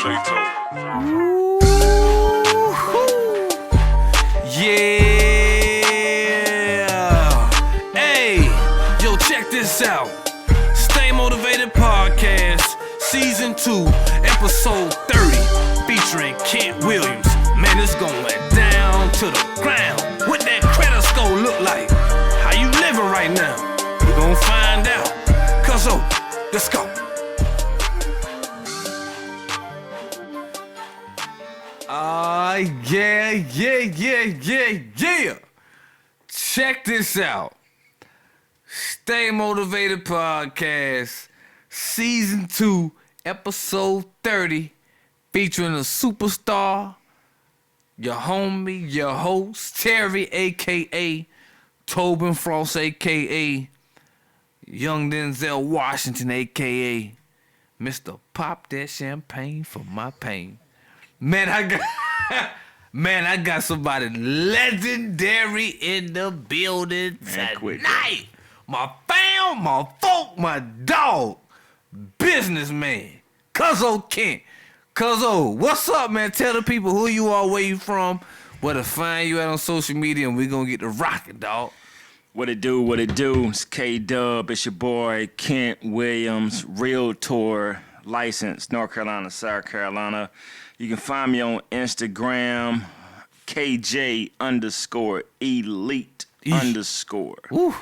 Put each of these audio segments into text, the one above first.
Yeah. Hey, yo, check this out. Stay Motivated Podcast, Season 2, Episode 30, featuring Kent Williams. Man, it's going down to the ground. What that credit score look like? How you living right now? We're gonna find out. Cuzzo, let's go. Yeah. Check this out. Stay Motivated Podcast, Season 2, Episode 30, featuring a superstar, your homie, your host, Terry, a.k.a. Tobin Frost, a.k.a. Young Denzel Washington, a.k.a. Mr. Pop That Champagne for My Pain. Man, I got somebody legendary in the building tonight. My fam, my folk, my dog, businessman, Cuzzo Kent. Cuzzo, what's up, man? Tell the people who you are, where you from, where to find you at on social media, and we gonna get to rocking, dog. What it do? It's K-Dub. It's your boy, Kent Williams, Realtor, licensed North Carolina, South Carolina. You can find me on Instagram, KJ_elite_. Woo.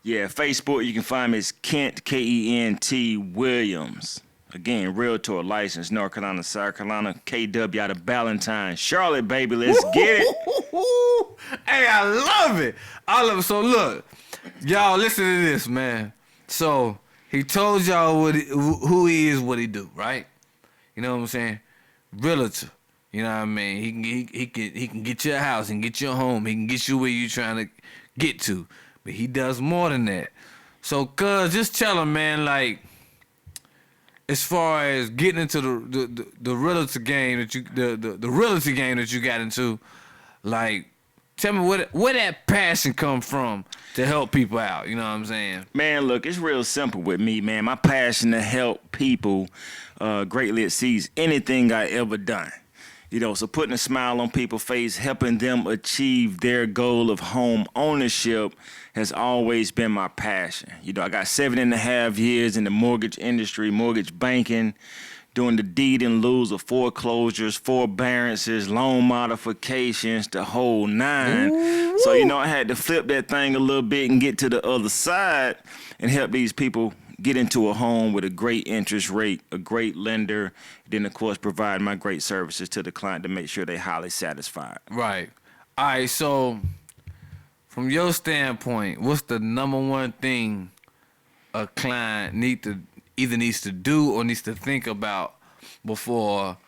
Yeah, Facebook, you can find me as Kent, K-E-N-T Williams. Again, Realtor, licensed North Carolina, South Carolina. KW out of Ballantyne. Charlotte, baby, let's get it. Hey, I love it. So look, y'all listen to this, man. So he told y'all who he is, what he do, right? You know what I'm saying? Realtor. You know what I mean? He can get you a house and get you a home. He can get you where you trying to get to. But he does more than that. So cuz just tell him, man, like, as far as getting into the realtor game that you the realty game that you got into, like, tell me where that passion come from to help people out. You know what I'm saying? Man, look, it's real simple with me, man. My passion to help people greatly exceeds anything I ever done. You know, so putting a smile on people's face, helping them achieve their goal of home ownership has always been my passion. You know, I got 7.5 years in the mortgage industry, mortgage banking, doing the deed in lieu of foreclosures, forbearances, loan modifications, the whole nine. Ooh. So, you know, I had to flip that thing a little bit and get to the other side and help these people get into a home with a great interest rate, a great lender, then, of course, provide my great services to the client to make sure they're highly satisfied. Right. All right, so from your standpoint, what's the number one thing a client either needs to do or needs to think about before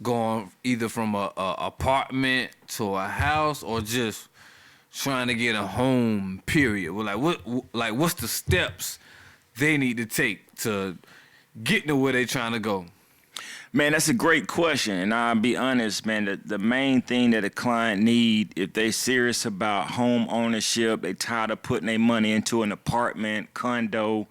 going either from a apartment to a house or just trying to get a home, period? Well, what's the steps they need to take to get to where they trying to go? Man, that's a great question, and I'll be honest, man, the main thing that a client need, if they serious about home ownership, they tired of putting their money into an apartment, condo,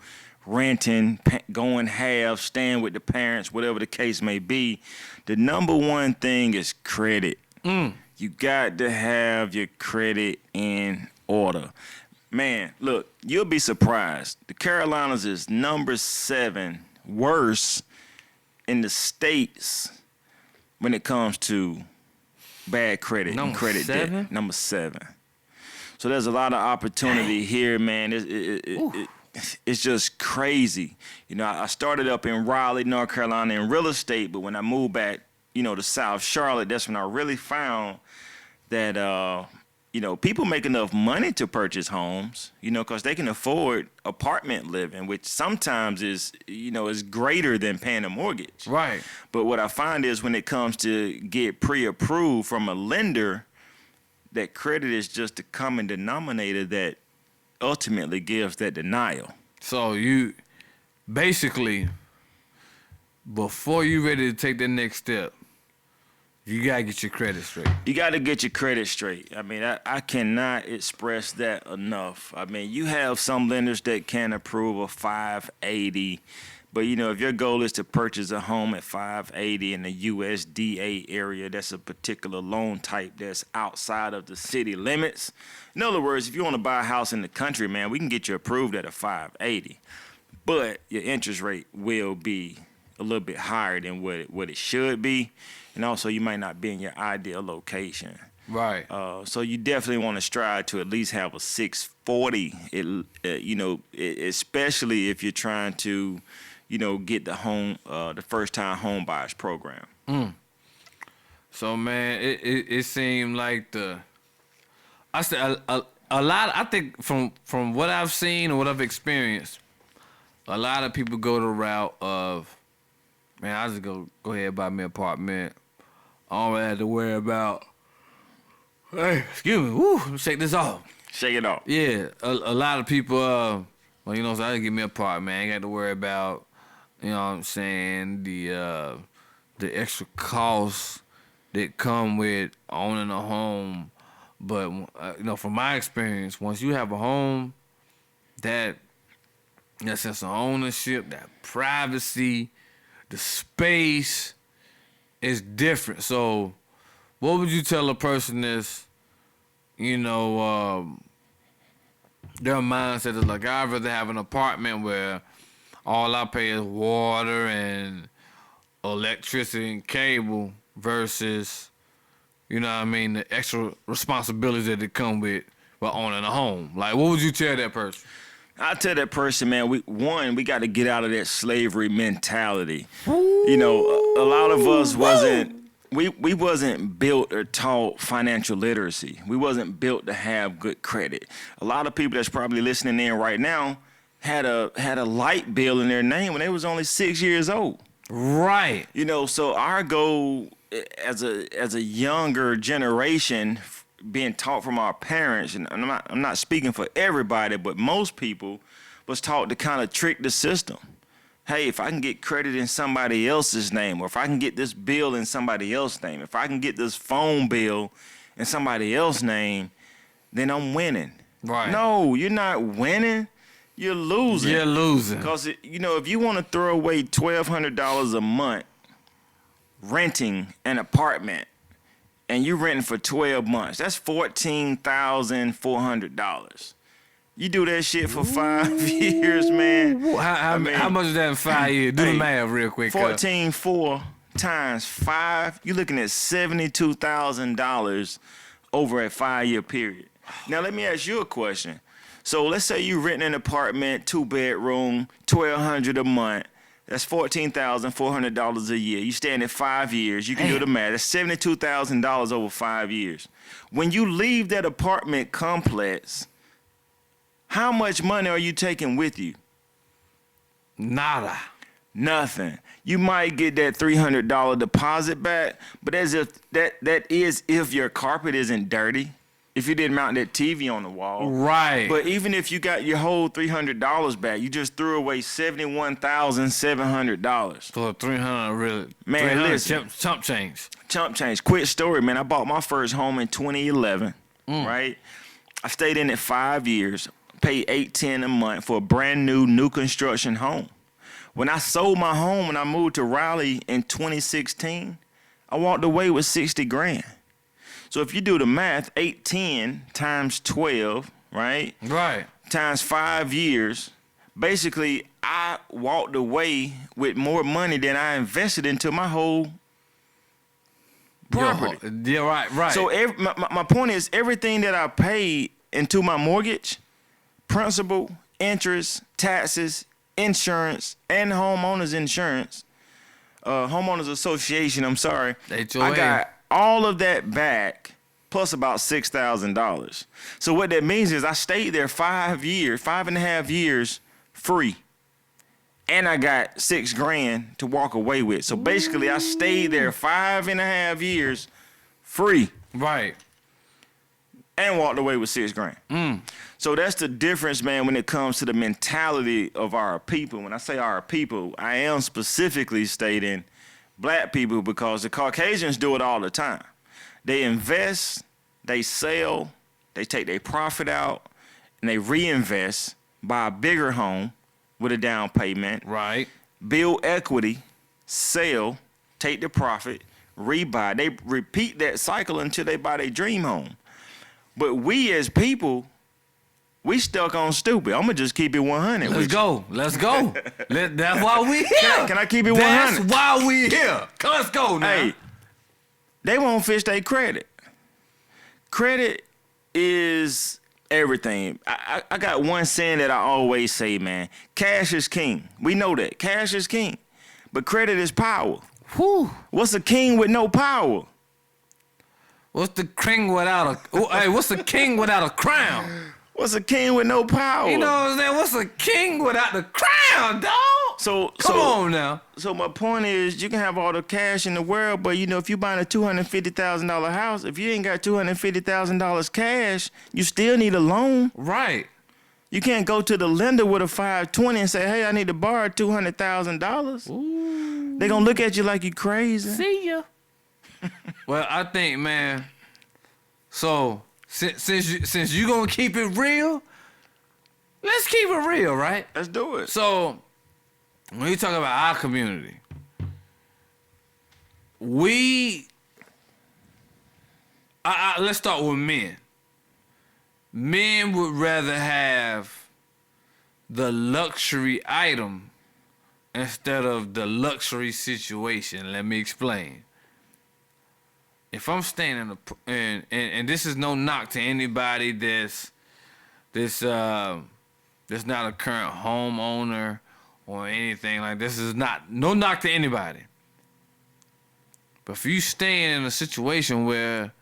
renting, going half, staying with the parents, whatever the case may be, the number one thing is credit. You got to have your credit in order. Man, look, you'll be surprised. The Carolinas is number 7 worst in the states when it comes to bad credit and credit debt. Number 7. So there's a lot of opportunity here, man. It's just crazy. You know, I started up in Raleigh, North Carolina in real estate, but when I moved back, you know, to South Charlotte, that's when I really found that, you know, people make enough money to purchase homes, you know, because they can afford apartment living, which sometimes is, you know, is greater than paying a mortgage. Right. But what I find is when it comes to get pre-approved from a lender, that credit is just the common denominator that ultimately gives that denial. So you basically, before you ready to take the next step, you got to get your credit straight. You got to get your credit straight. I mean, I cannot express that enough. I mean, you have some lenders that can approve a 580, But if your goal is to purchase a home at 580 in the USDA area, that's a particular loan type that's outside of the city limits. In other words, if you want to buy a house in the country, man, we can get you approved at a 580. But your interest rate will be a little bit higher than what it should be. And also, you might not be in your ideal location. Right. So you definitely want to strive to at least have a 640, especially if you're trying to, get the first-time home buyers program. So, man, it seemed like I think from what I've seen and what I've experienced, a lot of people go the route of, man, I just go ahead and buy me an apartment. I don't really have to worry about, hey, excuse me, woo, let me shake this off. Shake it off. Yeah, a lot of people, so I just get me an apartment. I ain't got to worry about, what I'm saying, the extra costs that come with owning a home. But, from my experience, once you have a home, that sense of ownership, that privacy, the space is different. So what would you tell a person that's, their mindset is like, I'd rather have an apartment where all I pay is water and electricity and cable versus, the extra responsibilities that come with owning a home. Like, what would you tell that person? I tell that person, man, we got to get out of that slavery mentality. A lot of us we wasn't built or taught financial literacy. We wasn't built to have good credit. A lot of people that's probably listening in right now had a light bill in their name when they was only 6 years old. Right. So our goal as a younger generation, being taught from our parents, and I'm not speaking for everybody, but most people was taught to kind of trick the system. Hey, if I can get credit in somebody else's name, or if I can get this bill in somebody else's name, if I can get this phone bill in somebody else's name, then I'm winning. Right. No, you're not winning. You're losing. You're losing. Because, if you want to throw away $1,200 a month renting an apartment, and you renting for 12 months, that's $14,400. You do that shit for 5 years, man. How much is that in 5 years? Do the math real quick. 14.4 times 5, you're looking at $72,000 over a 5-year period. Now, let me ask you a question. So let's say you renting an apartment, 2-bedroom, $1,200 a month. That's $14,400 a year. You staying at 5 years. You can do the math. That's $72,000 over 5 years. When you leave that apartment complex, how much money are you taking with you? Nada. Nothing. You might get that $300 deposit back, but as if that is if your carpet isn't dirty. If you didn't mount that TV on the wall. Right. But even if you got your whole $300 back, you just threw away $71,700. So $300 really. Man, 300 listen. Chump change. Chump change. Quick story, man. I bought my first home in 2011, right? I stayed in it 5 years, paid $810 a month for a brand new construction home. When I sold my home and I moved to Raleigh in 2016, I walked away with $60,000. So if you do the math, 810 times 12, right? Right. Times 5 years, basically I walked away with more money than I invested into my whole property. Yeah, right. So my point is, everything that I paid into my mortgage, principal, interest, taxes, insurance, and homeowners insurance, homeowners association, I'm sorry, HOA. I got all of that back, plus about $6,000. So what that means is I stayed there 5 years, 5.5 years free. And I got $6,000 to walk away with. So basically I stayed there 5.5 years free. Right. And walked away with $6,000. So that's the difference, man, when it comes to the mentality of our people. When I say our people, I am specifically stating black people, because the Caucasians do it all the time. They invest, they sell, they take their profit out, and they reinvest, buy a bigger home with a down payment. Right. build equity, sell, take the profit, rebuy. They repeat that cycle until they buy their dream home. But we as people, we stuck on stupid. I'm gonna just keep it 100. Let's go. Let's go. That's why we here. Can I keep it 100? That's why we here. Let's go now. Hey, they won't fish their credit. Credit is everything. I got one saying that I always say, man. Cash is king. We know that. Cash is king. But credit is power. Whew. What's a king with no power? What's the king without hey, what's the king without a crown? What's a king with no power? You know what I'm saying? What's a king without the crown, dog? Come on now. So my point is, you can have all the cash in the world, but if you're buying a $250,000 house, if you ain't got $250,000 cash, you still need a loan. Right. You can't go to the lender with a 520 and say, "Hey, I need to borrow $200,000." They gonna look at you like you crazy. See ya. Well, I think, man. So since you gonna keep it real, let's keep it real, right? Let's do it. So when you talk about our community, let's start with men. Men would rather have the luxury item instead of the luxury situation. Let me explain. If I'm staying and this is no knock to anybody that's not a current homeowner or anything like this. Is not no knock to anybody. But if you staying in a situation where,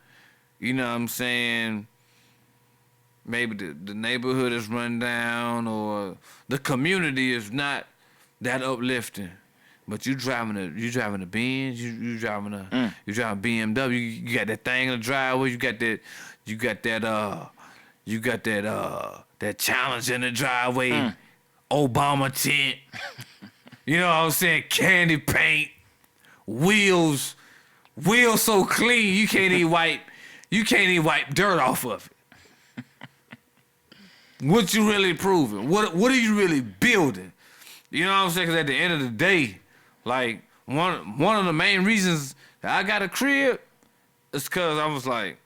you know what I'm saying, maybe the neighborhood is run down or the community is not that uplifting, but you driving a Benz, you driving BMW, you got that thing in the driveway, you got that challenge in the driveway, Obama tint, you know what I'm saying, candy paint, wheels so clean you can't even wipe dirt off of it. What you really proving? What are you really building? You know what I'm saying? Because at the end of the day, like one of the main reasons that I got a crib is because I was like,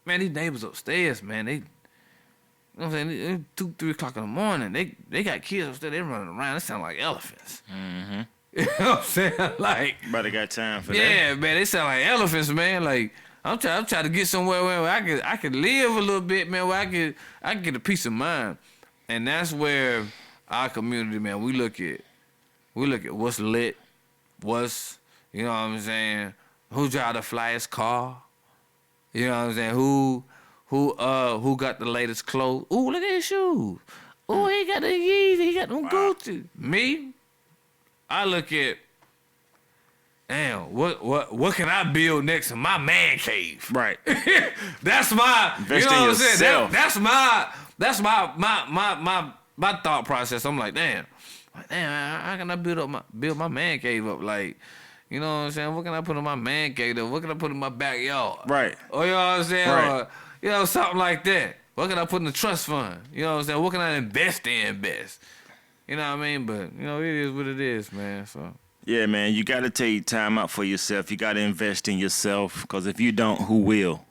man, these neighbors upstairs, man, they, you know what I'm saying, 2, 3 o'clock in the morning, they got kids upstairs, they running around, they sound like elephants. Mm-hmm. You know what I'm saying? Like, But I got time for that. yeah, man, they sound like elephants, man. Like, I'm trying to get somewhere where I could live a little bit, man, where I can get a peace of mind. And that's where our community, man, we look at what's lit, what's, you know what I'm saying, who drive the flyest car, you know what I'm saying, who got the latest clothes. Ooh, look at his shoes. Ooh, he got the Yeezy, he got them Gucci. Me, I look at, damn, what can I build next to my man cave? Right. That's my, Invest you know in what I'm saying? yourself. That's my thought process. I'm like, damn, how can I build my man cave up? Like, you know what I'm saying? What can I put in my man cave up? What can I put in my backyard? Right. Or, you know what I'm saying? Right. Or, you know, something like that. What can I put in the trust fund? You know what I'm saying? What can I invest in best? You know what I mean? But, you know, it is what it is, man. So. Yeah, man, you got to take time out for yourself. You got to invest in yourself, because if you don't, who will?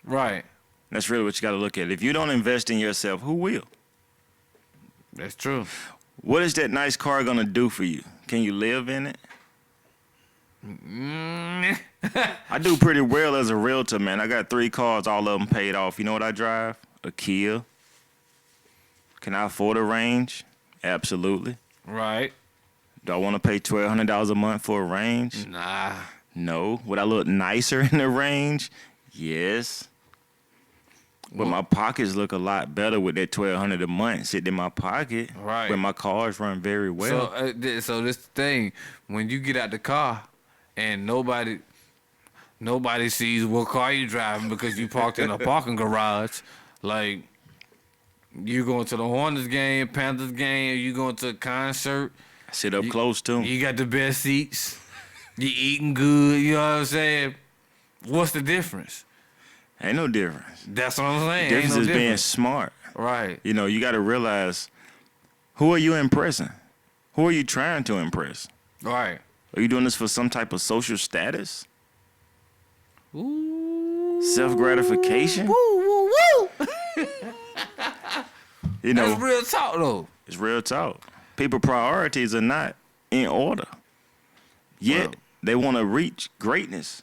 Right. That's really what you got to look at. If you don't invest in yourself, who will? That's true. What is that nice car going to do for you? Can you live in it? I do pretty well as a realtor, man. I got 3 cars, all of them paid off. You know what I drive? A Kia. Can I afford a Range? Absolutely. Right. Do I want to pay $1,200 a month for a Range? Nah. No. Would I look nicer in the Range? Yes. But my pockets look a lot better with that $1,200 a month sitting in my pocket. Right. But my cars run very well. So this thing, when you get out the car and nobody sees what car you driving because you parked in a parking garage, like you going to the Hornets game, Panthers game, you going to a concert. Sit up close to 'em. You got the best seats. You eating good. You know what I'm saying? What's the difference? Ain't no difference. That's what I'm saying. The difference Ain't no is being difference. smart. Right. You know, you got to realize, who are you impressing? Who are you trying to impress? Right. Are you doing this for some type of social status? Ooh. Self-gratification? Woo, woo, woo. You know, That's real talk, though. it's real talk. People priorities are not in order. Yet Well, they want to reach greatness,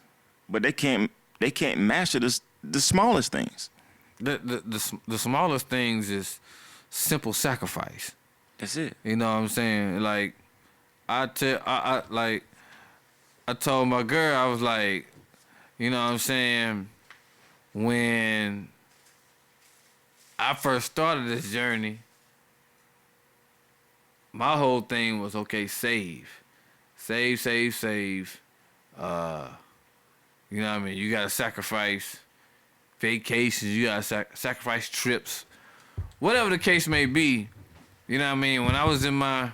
but they can't master the smallest things. the smallest things is simple sacrifice. That's it. You know what I'm saying? Like, I told my girl, I was like, you know what I'm saying? When I first started this journey, my whole thing was, okay, save. Save. You know what I mean? You gotta sacrifice vacations, you gotta sacrifice trips. Whatever the case may be, you know what I mean? When I was in my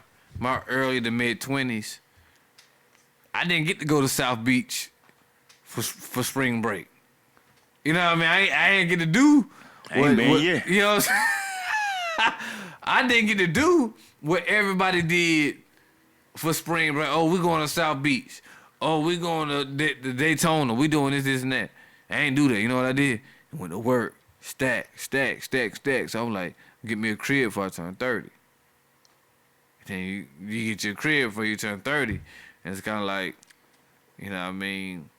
early to mid 20s, I didn't get to go to South Beach for spring break. You know what I mean? I ain't get to do Ain't been yet. You know what I'm saying? I didn't get to do what everybody did for spring break. Oh, we going to South Beach. Oh, we going to the Daytona. We doing this, and that. I ain't do that. You know what I did? I went to work, stack. So I'm like, get me a crib before I turn 30. Then you get your crib before you turn 30. And it's kind of like, you know what I mean?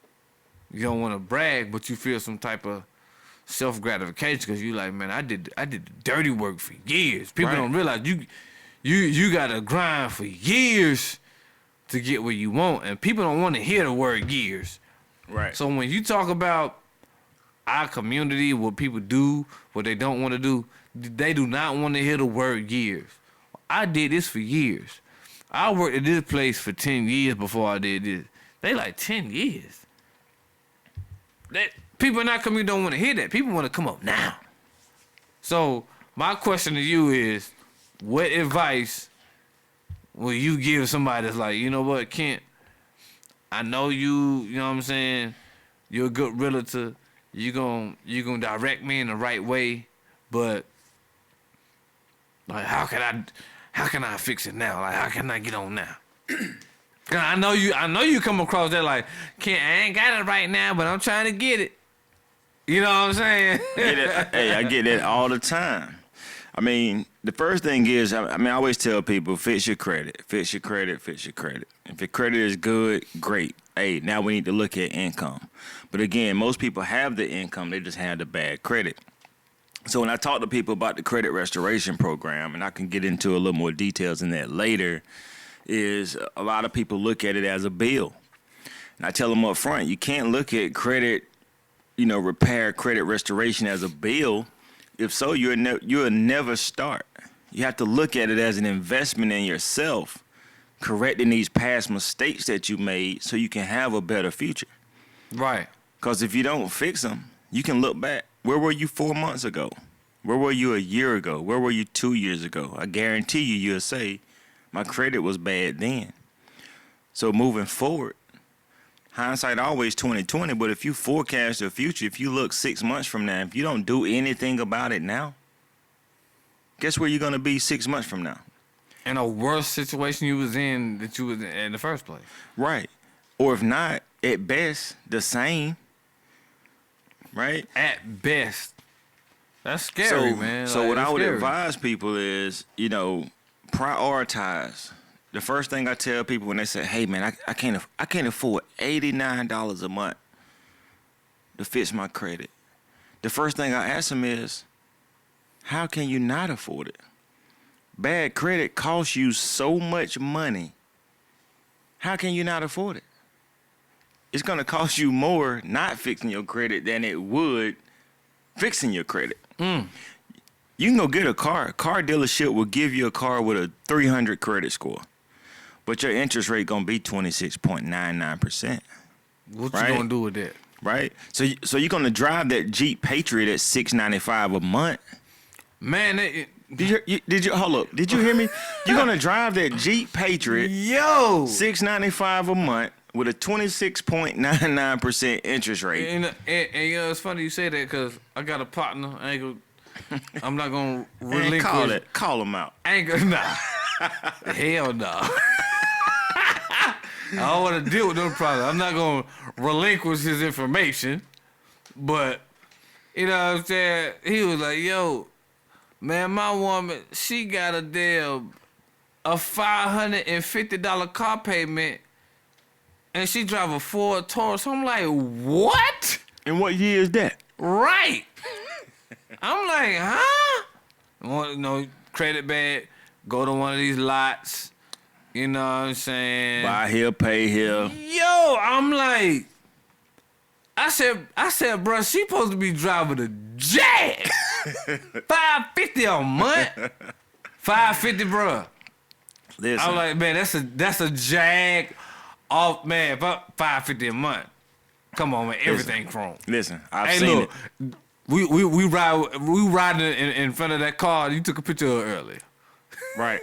You don't want to brag, but you feel some type of self-gratification because you like, man, I did the dirty work for years. People don't realize you got to grind for years to get where you want, and people don't want to hear the word years. Right. So when you talk about our community, what people do, what they don't want to do, they do not want to hear the word years. I did this for years. I worked at this place for 10 years before I did this. They like 10 years. People in our community don't want to hear that. People want to come up now. So my question to you is, what advice will you give somebody that's like, you know what, Kent, I know you know what I'm saying, you're a good realtor, you gonna direct me in the right way, but like how can I fix it now? Like how can I get on now? I know you come across that like, Kent, I ain't got it right now, but I'm trying to get it. You know what I'm saying? Hey, I get that all the time. I mean, the first thing is, I always tell people, fix your credit. If your credit is good, great. Hey, now we need to look at income. But again, most people have the income, they just have the bad credit. So when I talk to people about the credit restoration program, and I can get into a little more details in that later, is a lot of people look at it as a bill. And I tell them up front, you can't look at credit, repair, credit restoration as a bill. If so, you'll never start. You have to look at it as an investment in yourself, correcting these past mistakes that you made so you can have a better future. Right. Because if you don't fix them, you can look back. Where were you 4 months ago? Where were you a year ago? Where were you 2 years ago? I guarantee you'll say, my credit was bad then. So moving forward, hindsight always 20/20, but if you forecast the future, if you look 6 months from now, if you don't do anything about it now, guess where you're going to be 6 months from now? In a worse situation you was in that you was in the first place. Right. Or if not, at best, the same. Right? At best. That's scary, man. So like, what I would scary. advise people is, prioritize. The first thing I tell people when they say, "Hey man, I can't afford $89 a month to fix my credit," the first thing I ask them is, "How can you not afford it? Bad credit costs you so much money. How can you not afford it? It's gonna cost you more not fixing your credit than it would fixing your credit." You can go get a car. A car dealership will give you a car with a 300 credit score, but your interest rate gonna be 26.99%. What right? you gonna do with that? Right. So you're gonna drive that Jeep Patriot at $695 a month. Man, Did you hold up? Did you hear me? You're gonna drive that Jeep Patriot $695 a month with a 26.99% interest rate. And it's funny you say that because I got a partner. I'm not gonna relinquish. Call him out. I ain't gonna, nah. Hell no. I don't want to deal with no problem. I'm not going to relinquish his information. But, you know what I'm saying? He was like, yo, man, my woman, she got a $550 car payment, and she drive a Ford Taurus. I'm like, what? And what year is that? Right. I'm like, huh? Credit bad, go to one of these lots. You know what I'm saying? Buy here, pay here. Yo, I'm like, I said, bro, she supposed to be driving a Jag. $550 a month. $550, bro. Listen, I'm like, man, that's a Jag off, man. $550 a month. Come on, man, everything chrome. Listen, I've Hey, seen look, it. we riding in front of that car. You took a picture of it earlier. Right.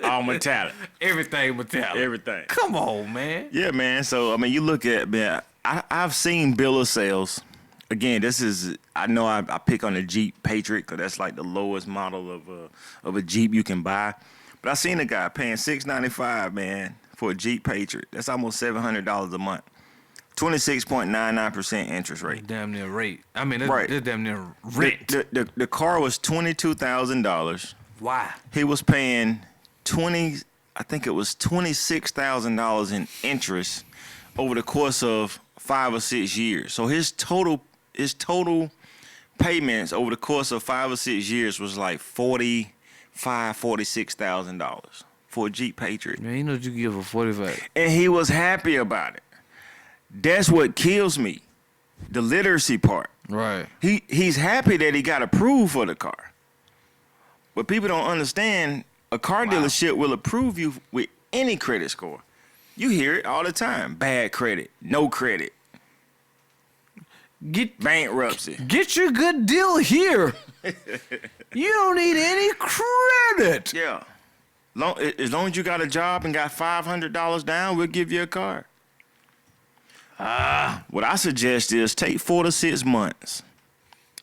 All metallic. Everything metallic. Everything. Come on, man. Yeah, man. So, I mean, you look at, man, I've seen bill of sales. Again, I know I pick on the Jeep Patriot because that's like the lowest model of a Jeep you can buy. But I seen a guy paying $695, man, for a Jeep Patriot. That's almost $700 a month. 26.99% interest rate. Damn near rate. I mean, that's, Right. that's damn near rent. The car was $22,000. Why? He was paying $26,000 in interest over the course of 5 or 6 years. So his total payments over the course of 5 or 6 years was like $46,000 for a Jeep Patriot. Man, you know what you give for 45. And he was happy about it. That's what kills me. The literacy part. Right. He's happy that he got approved for the car. But people don't understand a car dealership will approve you with any credit score. You hear it all the time. Bad credit, no credit, bankruptcy. Get your good deal here. You don't need any credit. Yeah. As long as you got a job and got $500 down, we'll give you a car. What I suggest is take 4 to 6 months.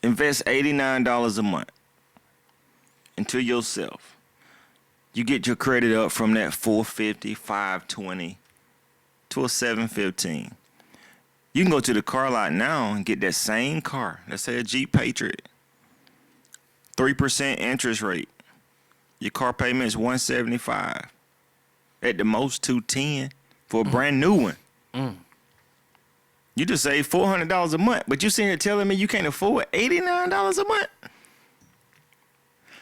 Invest $89 a month into yourself. You get your credit up from that 450, 520 to a 715. You can go to the car lot now and get that same car. Let's say a Jeep Patriot. 3% interest rate. Your car payment is $175. At the most $210 for a brand new one. You just save $400 a month, but you sitting here telling me you can't afford $89 a month?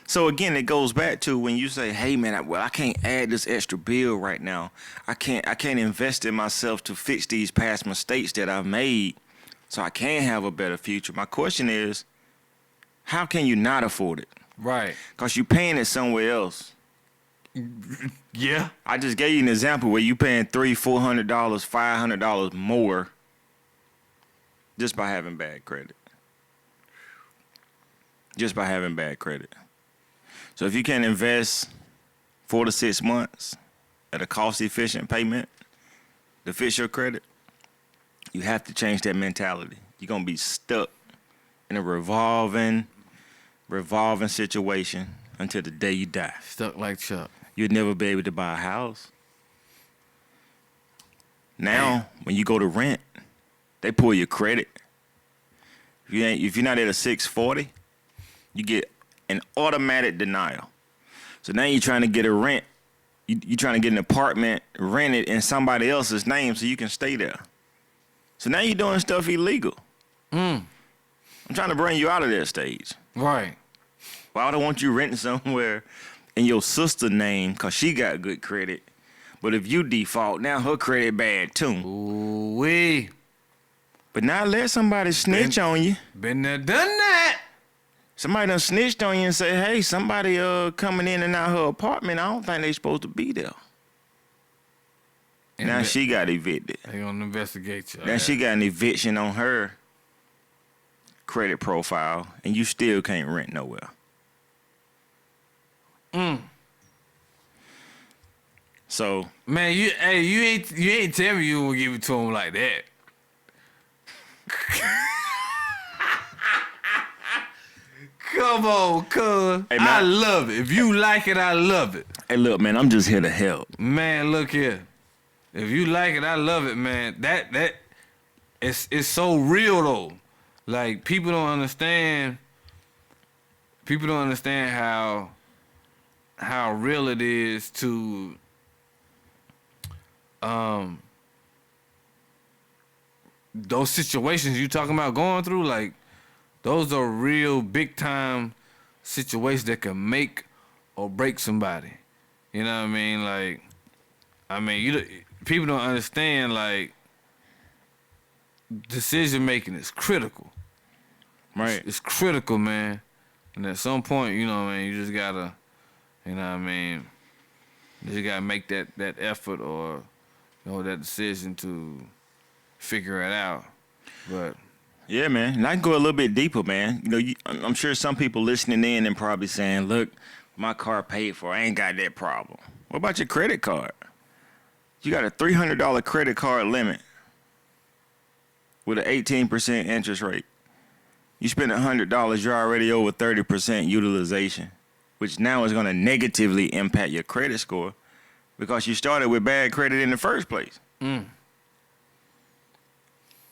So again, it goes back to when you say, "Hey man, I can't add this extra bill right now. I can't invest in myself to fix these past mistakes that I've made, so I can have a better future." My question is, how can you not afford it? Right. Cause you're paying it somewhere else. Yeah. I just gave you an example where you paying $300, $400, $500 more just by having bad credit. Just by having bad credit. So if you can invest 4 to 6 months at a cost-efficient payment to fix your credit, you have to change that mentality. You're going to be stuck in a revolving situation until the day you die. Stuck like Chuck. You'd never be able to buy a house. Now, when you go to rent, they pull your credit. If you're not at a 640, you get an automatic denial. So now you're trying to get a rent. You're trying to get an apartment rented in somebody else's name so you can stay there. So now you're doing stuff illegal. I'm trying to bring you out of that stage. Right. Well, I don't want you renting somewhere in your sister's name because she got good credit. But if you default, now her credit bad too. Ooh-wee. But now let somebody snitch on you. Been there, done that. Somebody done snitched on you and say, "Hey, somebody coming in and out her apartment. I don't think they supposed to be there." And now she got evicted. They gonna investigate you. Now she got an eviction on her credit profile, and you still can't rent nowhere. So Man, you ain't tell me you gonna give it to him like that. Come on, cuz. Hey, man. I love it. If you like it, I love it. Hey, look, man, I'm just here to help. Man, look here. If you like it, I love it, man. It's so real though. Like people don't understand. People don't understand how real it is to those situations you talking about going through. Like those are real big time situations that can make or break somebody. You know what I mean? Like, people don't understand. Like, decision making is critical. Right. It's critical, man. And at some point, you know what I mean, you just gotta, you know what I mean, you just gotta make that effort or, you know, that decision to figure it out. But Yeah, man. And I can go a little bit deeper, man. You know, I'm sure some people listening in and probably saying, look, my car paid for. I ain't got that problem. What about your credit card? You got a $300 credit card limit with an 18% interest rate. You spend $100, you're already over 30% utilization, which now is going to negatively impact your credit score because you started with bad credit in the first place.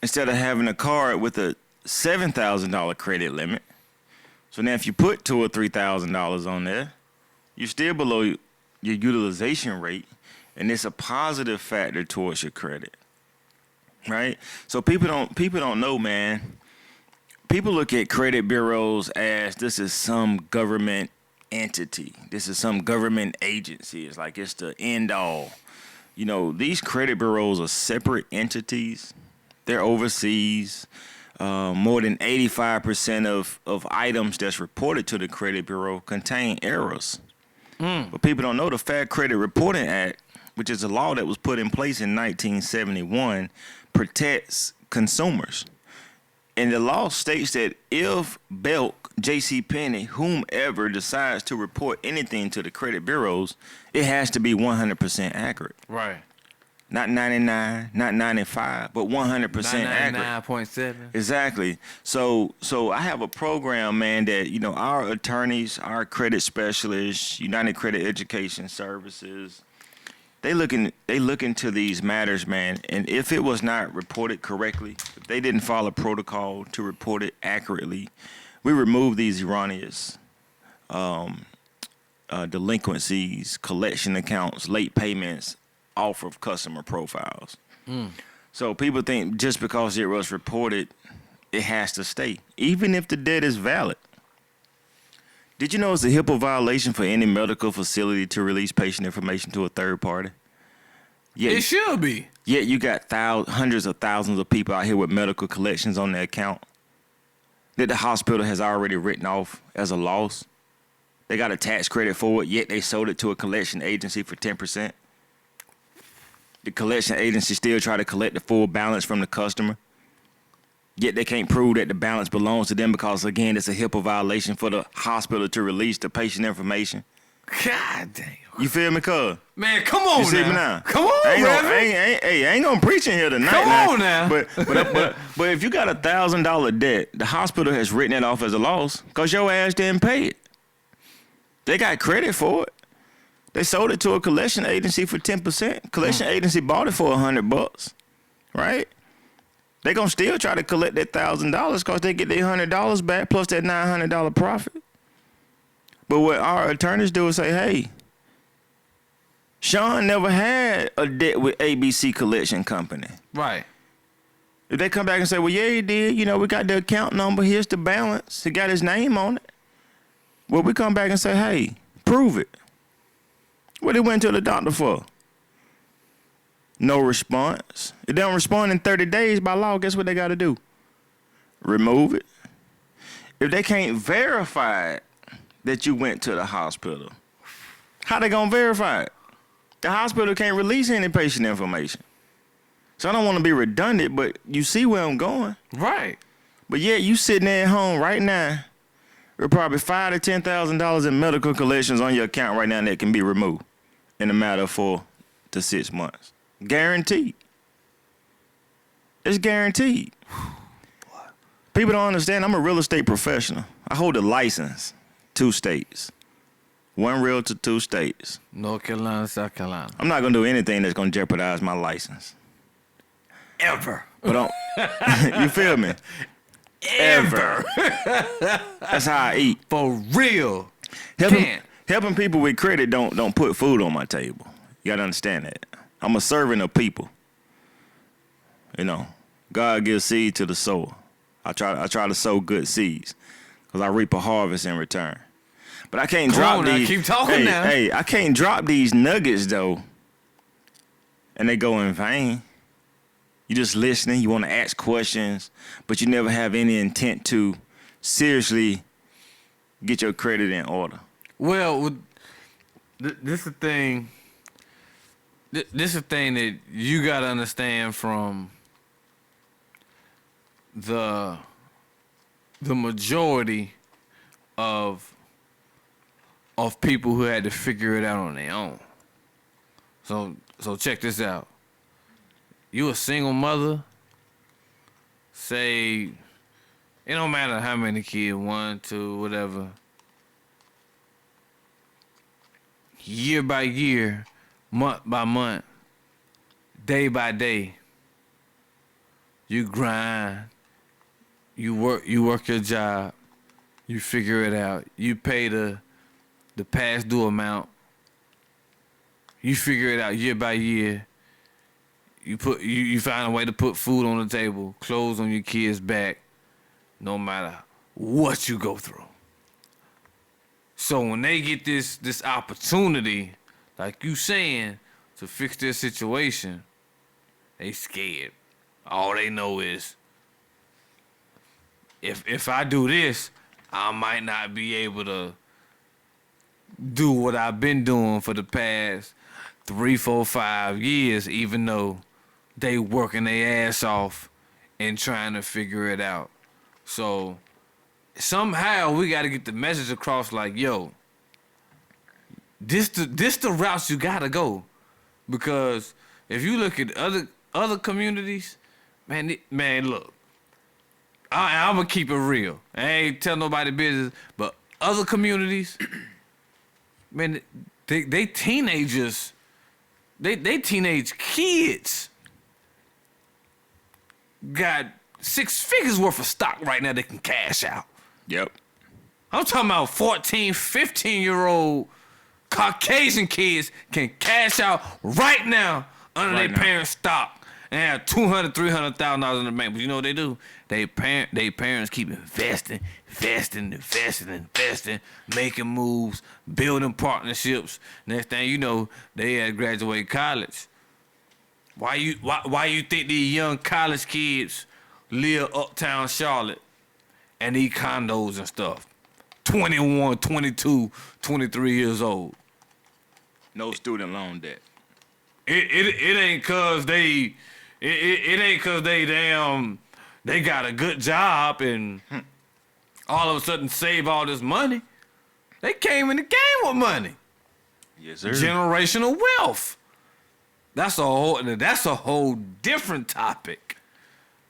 Instead of having a card with a $7,000 credit limit. So now if you put $2,000 or $3,000 on there, you're still below your utilization rate, and it's a positive factor towards your credit, right? So people don't know, man. People look at credit bureaus as this is some government entity. This is some government agency. It's like it's the end all. You know, these credit bureaus are separate entities. They're overseas. More than 85% of items that's reported to the credit bureau contain errors. But people don't know the Fair Credit Reporting Act, which is a law that was put in place in 1971, protects consumers. And the law states that if Belk, JCPenney, whomever decides to report anything to the credit bureaus, it has to be 100% accurate. right, Not 99, not 95, but 100% accurate. 99.7. Exactly. So I have a program, man, that, you know, our attorneys, our credit specialists, United Credit Education Services, they look into these matters, man. And if it was not reported correctly, if they didn't follow protocol to report it accurately, we remove these erroneous delinquencies, collection accounts, late payments off of customer profiles. So people think just because it was reported, it has to stay, even if the debt is valid. Did you know it's a HIPAA violation for any medical facility to release patient information to a third party? It should be. Yet you got hundreds of thousands of people out here with medical collections on their account that the hospital has already written off as a loss. They got a tax credit for it, yet they sold it to a collection agency for 10%. The collection agency still try to collect the full balance from the customer. Yet they can't prove that the balance belongs to them because, again, it's a HIPAA violation for the hospital to release the patient information. God damn. You feel me, cuz? Man, come on You see now. me now? Come on, I ain't gonna preach in here tonight. Come on now. But if you got a $1,000 debt, the hospital has written it off as a loss because your ass didn't pay it. They got credit for it. They sold it to a collection agency for 10%. Collection agency bought it for $100, right? They gonna still try to collect that $1,000 because they get their $100 back plus that $900 profit. But what our attorneys do is say, hey, Sean never had a debt with ABC Collection Company. Right. If they come back and say, well, yeah, he did. You know, we got the account number. Here's the balance. He got his name on it. Well, we come back and say, hey, prove it. What he went to the doctor for? No response. If they don't respond in 30 days by law, guess what they got to do? Remove it. If they can't verify that you went to the hospital, how they going to verify it? The hospital can't release any patient information. So I don't want to be redundant, but you see where I'm going. Right. But yeah, you sitting there at home right now with probably $5,000 to $10,000 in medical collections on your account right now that can be removed in a matter of 4 to 6 months. Guaranteed. It's guaranteed. People don't understand. I'm a real estate professional. I hold a license, 2 states. One realtor, 2 states. North Carolina, South Carolina. I'm not gonna do anything that's gonna jeopardize my license. Ever. But you feel me? Ever. That's how I eat. For real. Helping people with credit don't put food on my table. You gotta understand that. I'm a servant of people. You know, God gives seed to the sower. I try to sow good seeds, because I reap a harvest in return. But I can't drop these. Keep talking now. Hey, I can't drop these nuggets though, and they go in vain. You just listening. You want to ask questions, but you never have any intent to seriously get your credit in order. Well, this is the thing. This is the thing that you gotta understand from the majority of people who had to figure it out on their own. So check this out. You a single mother, say, it don't matter how many kids, 1, 2, whatever. Year by year, month by month, day by day, you grind, you work your job, you figure it out, you pay the past due amount, you figure it out year by year. You find a way to put food on the table, clothes on your kids' back, no matter what you go through. So when they get this opportunity, like you saying, to fix their situation, they scared. All they know is, if I do this, I might not be able to do what I've been doing for the past 3, 4, 5 years, even though they working their ass off and trying to figure it out. So somehow we got to get the message across, like, yo, this the routes you gotta go, because if you look at other communities, man, look, I'm gonna keep it real. I ain't tell nobody business, but other communities, man, they teenagers, they teenage kids got 6 figures worth of stock right now they can cash out. Yep. I'm talking about 14, 15-year-old Caucasian kids can cash out right now under their parents' stock and have $200,000, $300,000 in the bank. But you know what they do? They parents keep investing, making moves, building partnerships. Next thing you know, they had graduated college. Why you think these young college kids live uptown Charlotte and these condos and stuff? 21, 22, 23 years old. No student loan debt. It ain't cause they they got a good job and all of a sudden save all this money. They came in the game with money. Yes, sir. Generational wealth. That's a whole different topic.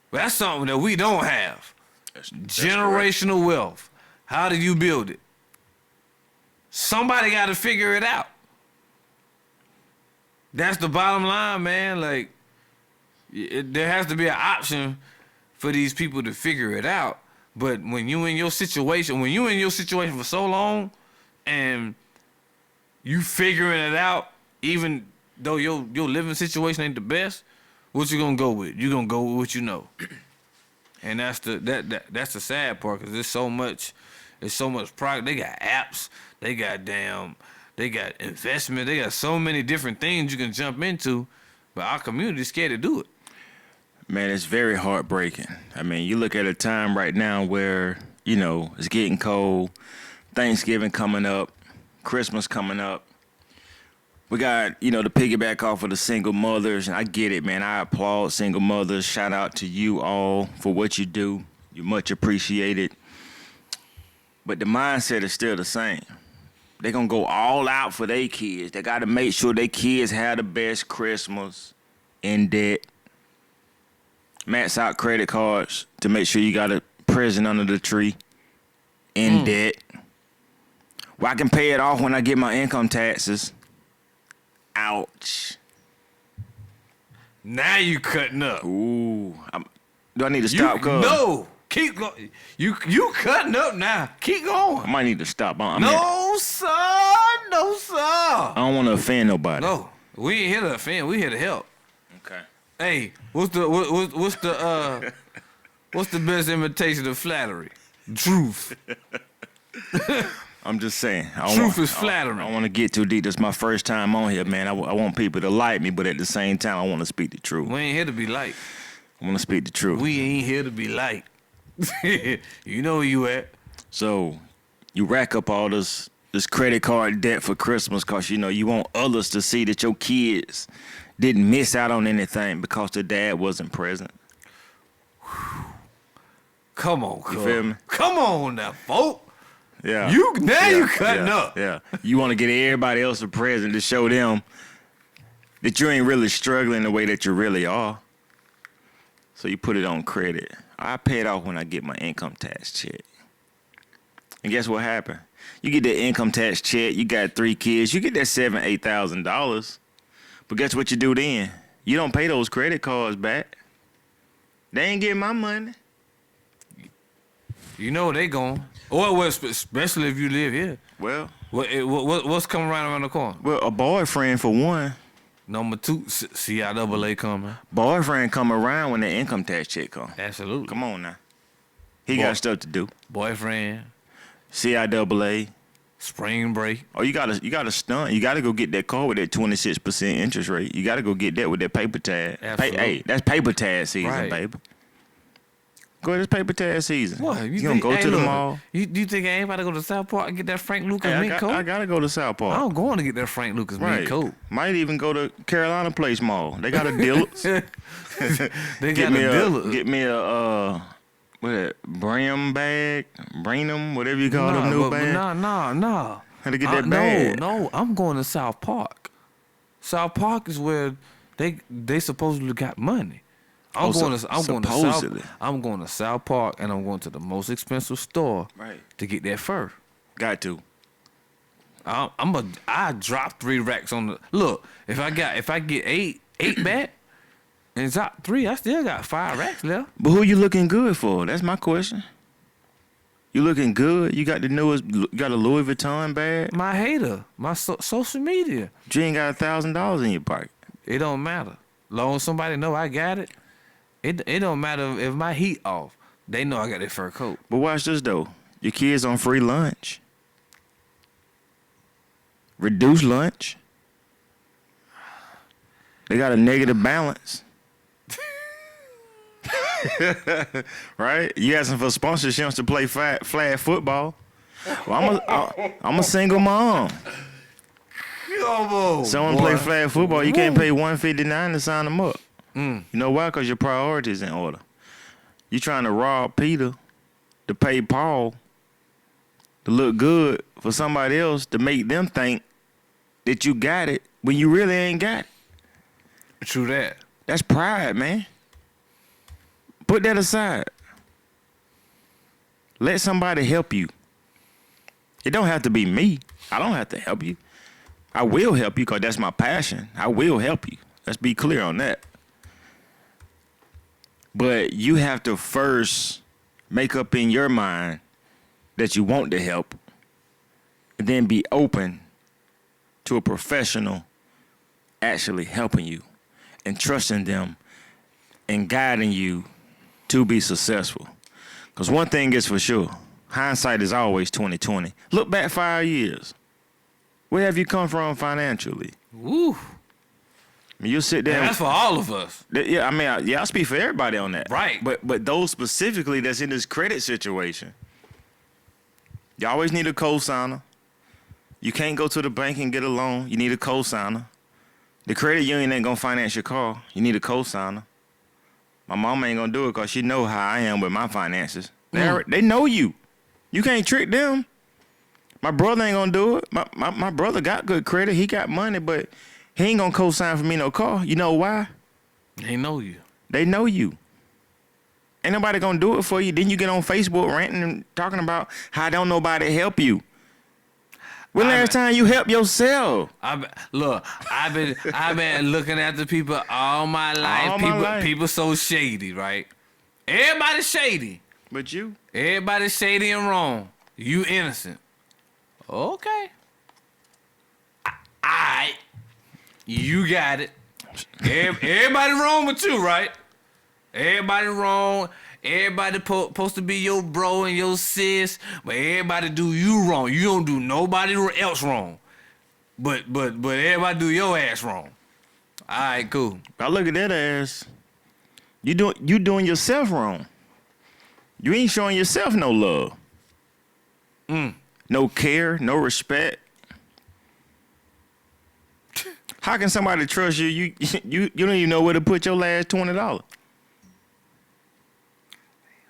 But that's something that we don't have. That's generational correct. Wealth. How do you build it? Somebody got to figure it out. That's the bottom line, man. Like, there has to be an option for these people to figure it out. But when you in your situation for so long and you figuring it out, even though your living situation ain't the best, what you gonna go with? You gonna go with what you know. And that's the sad part, because there's so much product. They got apps, they got investment, they got so many different things you can jump into, but our community's scared to do it. Man, it's very heartbreaking. I mean, you look at a time right now where, you know, it's getting cold, Thanksgiving coming up, Christmas coming up. We got, you know, to piggyback off of the single mothers, and I get it, man. I applaud single mothers. Shout out to you all for what you do. You're much appreciated. But the mindset is still the same. They're going to go all out for their kids. They got to make sure their kids have the best Christmas, in debt. Max out credit cards to make sure you got a present under the tree, in debt. Well, I can pay it off when I get my income taxes. Ouch. Now you cutting up. Ooh. Do I need to stop, cuz? No. Keep going. You cutting up now. Keep I going. might need to stop. No, sir. No, sir. I don't want to offend nobody. No. We ain't here to offend. We here to help. Okay. Hey, what's the best imitation of flattery? Truth. I'm just saying. Truth is flattering. I don't want to get too deep. This is my first time on here, man. I want people to like me, but at the same time, I want to speak the truth. We ain't here to be liked. I want to speak the truth. We ain't here to be liked. You know where you at. So you rack up all this credit card debt for Christmas because, you want others to see that your kids didn't miss out on anything because their dad wasn't present. Come on, You feel me? Come on now, folk. Yeah. You cutting up. Yeah. You want to get everybody else a present to show them that you ain't really struggling the way that you really are. So you put it on credit. I pay it off when I get my income tax check. And guess what happened? You get that income tax check, you got 3 kids, you get that $7,000, $8,000. But guess what you do then? You don't pay those credit cards back. They ain't getting my money. You know where they going. Or especially if you live here. Well, What's coming right around the corner? well, a boyfriend for one. Number 2, CIAA coming. Boyfriend come around when the income tax check come. Absolutely. Come on now. He got stuff to do. Boyfriend, CIAA. spring break. Oh, you gotta stunt. You gotta go get that car with that 26% interest rate. You gotta go get that with that paper tag. Absolutely. Hey, that's paper tag season, Right. baby. Go ahead, it's paper tag season. What? You gonna go to the mall? You think I ain't about to go to South Park and get that Frank Lucas Hey, mink coat? I gotta go to South Park. I'm going to get that Frank Lucas mink Right. coat. Might even go to Carolina Place Mall. They got a Dillard's. They Get got me a deal. Get me a what that Bram bag, Brainum, whatever you call them new bag. Nah. Had to get that bag. No, I'm going to South Park. South Park is where they supposedly got money. I'm going to South Park, and I'm going to the most expensive store Right. to get that fur. Got to. I drop 3 racks on the look. If I get eight back and drop 3, I still got 5 racks left. But who you looking good for? That's my question. You looking good? You got the newest, got a Louis Vuitton bag? My hater, my social media, You ain't got $1,000 in your pocket. it don't matter. Long as somebody know I got it, it don't matter if my heat off. They know I got that fur coat. But watch this though. Your kids on free lunch. Reduced lunch. They got a negative balance. Right? You asking for sponsorships to play flag football. Well, I'm a single mom. Someone play flag football, you can't pay $159 to sign them up. You know why? Because your priorities in order. You trying to rob Peter to pay Paul to look good for somebody else to make them think that you got it when you really ain't got it. True that. That's pride, man. Put that aside. Let somebody help you. It don't have to be me. I don't have to help you. I will help you because that's my passion. I will help you. Let's be clear on that. But you have to first make up in your mind that you want to help, and then be open to a professional actually helping you and trusting them and guiding you to be successful. Because one thing is for sure, hindsight is always 20/20. Look back 5 years. Where have you come from financially? Woo. I mean, you sit there. That's for all of us. Yeah, I mean, I speak for everybody on that. Right. But those specifically that's in this credit situation, you always need a co-signer. You can't go to the bank and get a loan. You need a co-signer. The credit union ain't gonna finance your car. You need a co-signer. My mama ain't gonna do it because she know how I am with my finances. They know you. You can't trick them. My brother ain't gonna do it. My brother got good credit. He got money, but he ain't gonna co-sign for me no car. You know why? They know you. They know you. Ain't nobody gonna do it for you. Then you get on Facebook ranting and talking about how don't nobody help you. When last time you helped yourself? I've been looking after people all my life. All my life. People so shady, right? Everybody's shady. But you. Everybody's shady and wrong. You innocent. Okay. Alright. You got it. Everybody wrong with you, right? Everybody wrong. Everybody supposed to be your bro and your sis, but everybody do you wrong. You don't do nobody else wrong. But everybody do your ass wrong. All right, cool. I look at that as you doing yourself wrong. You ain't showing yourself no love, no care, no respect. How can somebody trust you? You don't even know where to put your last $20.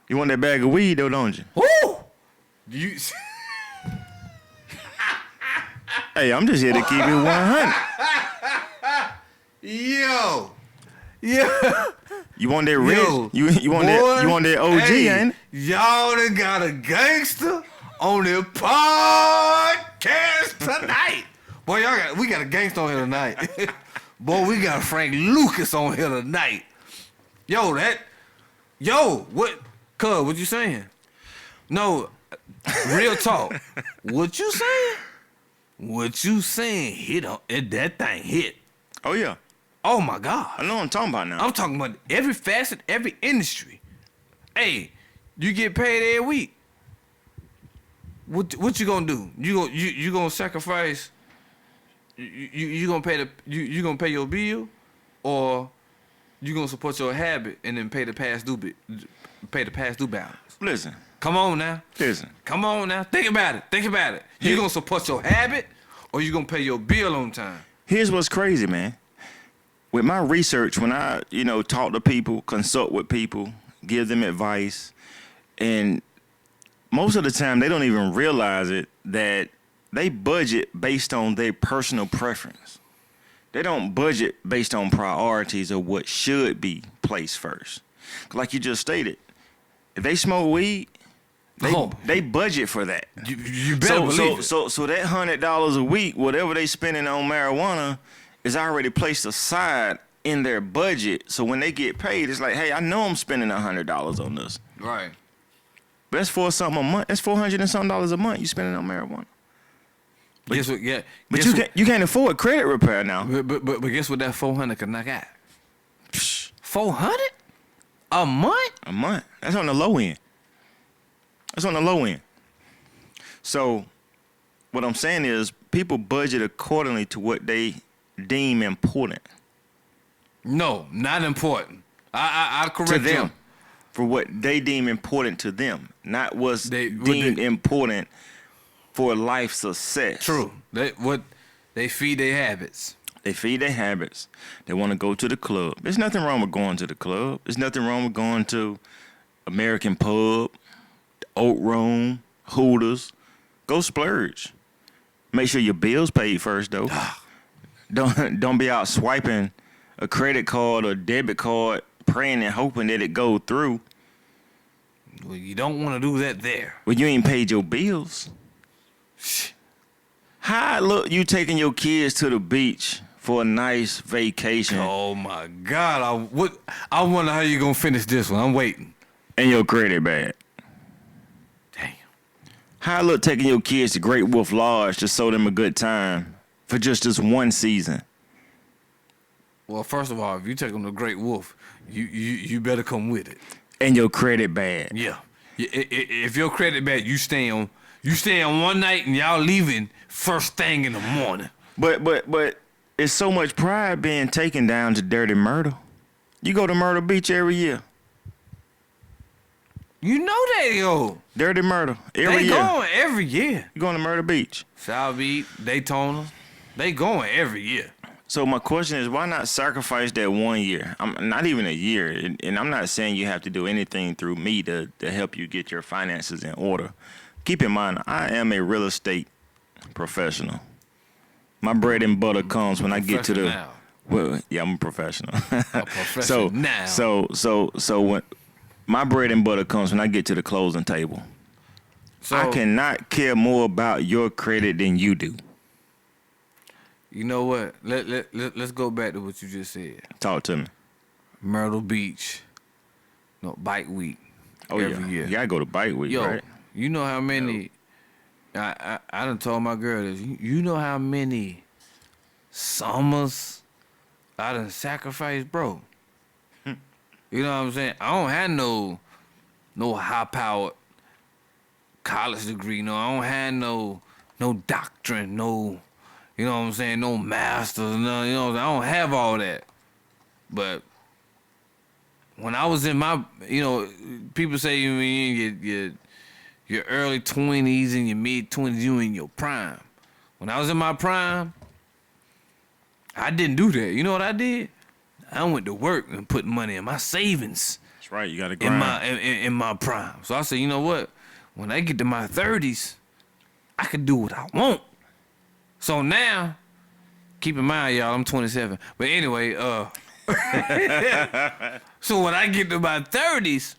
You want that bag of weed though, don't you? Woo! You. Hey, I'm just here to keep it 100. Yo. Yeah. You want that rich? Yo, You want that OG, hey, ain't it? Y'all done got a gangster on the podcast tonight. Boy, we got a gangster on here tonight. Boy, we got Frank Lucas on here tonight. What? Cuz, what you saying? No, real talk. What you saying? What you saying hit on that thing hit. Oh yeah. Oh my God. I know what I'm talking about now. I'm talking about every facet, every industry. Hey, you get paid every week. What you gonna do? You gonna sacrifice? You gonna pay you gonna pay your bill, or you gonna support your habit and then pay the past due balance? Listen. Come on now. Listen. Come on now. Think about it. You gonna support your habit, or you gonna pay your bill on time? Here's what's crazy, man. With my research, when I, talk to people, consult with people, give them advice, and most of the time they don't even realize it, that they budget based on their personal preference. They don't budget based on priorities or what should be placed first. Like you just stated, if they smoke weed, they budget for that. You better believe it. So that $100 a week, whatever they spending on marijuana, is already placed aside in their budget. So when they get paid, it's like, hey, I know I'm spending $100 on this. Right. But that's $400 a month. That's $400 and something a month you spending on marijuana. But, guess what? Yeah. But you can't afford credit repair now. But guess what? That 400 can knock out. 400 a month? A month. That's on the low end. So what I'm saying is people budget accordingly to what they deem important. No, not important. I'll correct to them. you. For what they deem important to them, not what's deemed important for life success. True. They feed their habits. They feed their habits. They want to go to the club. There's nothing wrong with going to the club. There's nothing wrong with going to American Pub, Oak Room, Hooters. Go splurge. Make sure your bill's paid first, though. Don't be out swiping a credit card or debit card, praying and hoping that it go through. Well, you don't want to do that there. Well, you ain't paid your bills. How look you taking your kids to the beach for a nice vacation? Oh my God! I wonder how you gonna finish this one. I'm waiting. And your credit bad. Damn. How look taking your kids to Great Wolf Lodge to show them a good time for just this one season? Well, first of all, if you take them to Great Wolf, you better come with it. And your credit bad. Yeah. If your credit bad, you stay on one night and y'all leaving first thing in the morning. But it's so much pride being taken down to Dirty Myrtle. You go to Myrtle Beach every year. You know they go. Dirty Myrtle every year. They going every year. You going to Myrtle Beach? South Beach, Daytona. They going every year. So my question is, why not sacrifice that 1 year? I'm not even a year, and I'm not saying you have to do anything through me to help you get your finances in order. Keep in mind, I am a real estate professional. My bread and butter comes when I get to the. Well, yeah, I'm a professional. A professional now. So when my bread and butter comes when I get to the closing table. So I cannot care more about your credit than you do. you know what? Let's go back to what you just said. Talk to me. Myrtle Beach, no bike week. Oh, every year. You gotta go to bike week, Yo, right? you know how many? I done told my girl this. You know how many summers I done sacrificed, bro. You know what I'm saying? I don't have no high powered college degree. No, I don't have no doctrine. No, you know what I'm saying? No masters. No, you know what I'm saying? I don't have all that. But when I was in my, people say you in your early 20s and your mid 20s, you in your prime. When I was in my prime, I didn't do that. You know what I did? I went to work and put money in my savings. That's right. You gotta grind. In my prime. So I said, you know what? When I get to my 30s, I can do what I want. So now, keep in mind, y'all, I'm 27. But anyway, so when I get to my 30s,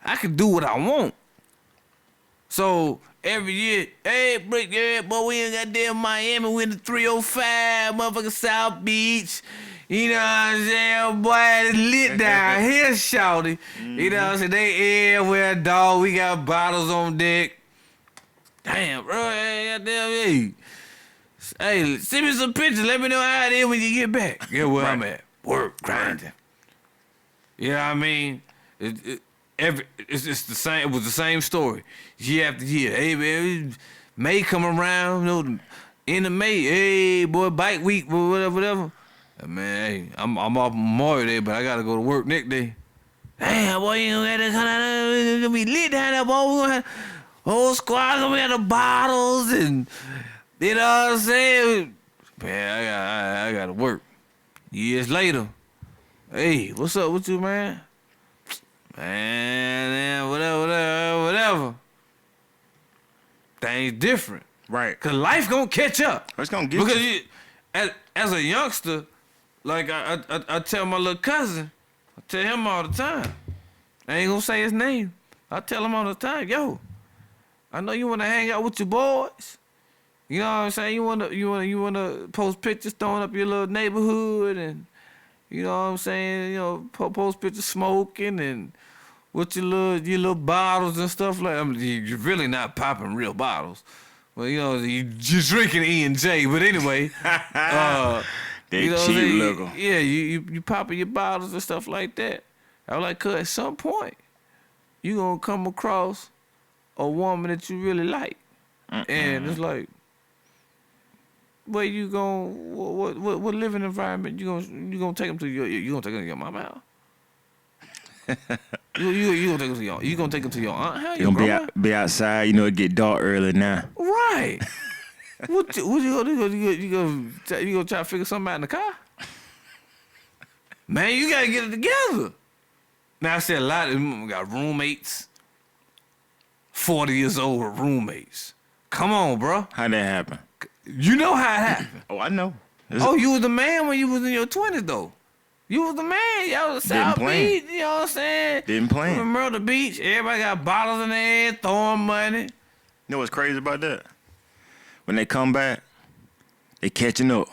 I can do what I want. So every year, hey, Brick, yeah, boy, we in goddamn Miami, we in the 305, motherfucking South Beach. You know what I'm saying? Boy, it's lit down here, shawty. You know what I'm saying? They everywhere, dog. We got bottles on deck. Damn, bro, goddamn, hey, send me some pictures. Let me know how it is when you get back. Yeah, where I'm at. Work, grinding. You know what I mean? It's the same. It was the same story year after year. Hey man, May come around, end of May. Hey boy, bike week, whatever. Man, hey, I'm off Memorial Day, but I gotta go to work next day. Damn boy, you gotta come out. It's gonna be lit down there, boy. We gonna have whole squad gonna have the bottles and you know what I'm saying. Man, I gotta work. Years later, hey, what's up with you, man? Man, whatever. Things different. Right. Cause life gonna catch up. It's gonna get because you. As a youngster, like I tell my little cousin, I tell him all the time. I ain't gonna say his name. I tell him all the time, yo, I know you wanna hang out with your boys. You know what I'm saying? You wanna post pictures throwing up your little neighborhood and you know what I'm saying? You know, post pictures smoking and with your little bottles and stuff like that. I mean, you're really not popping real bottles. Well, you know, you're drinking E&J. But anyway, they you know, cheap liquor. Yeah, you popping your bottles and stuff like that. I was like, cuz at some point, you gonna come across a woman that you really like. And it's like, where you going? What living environment you gonna take them to? You gonna take them to your mama house? you gonna take them to your aunt house? You gonna be outside. You know, it get dark early now. Right. what you gonna do? You gonna try to figure something out in the car? Man, you gotta get it together. Now I said a lot of them got roommates. 40 years old roommates. Come on, bro. How'd that happen? You know how it happened. Oh, I know. You was the man when you was in your 20s, though. You was the man. Y'all was South Beach, you know what I'm saying? Didn't plan. From Myrtle Beach, everybody got bottles in their head, throwing money. You know what's crazy about that? When they come back, they catching up.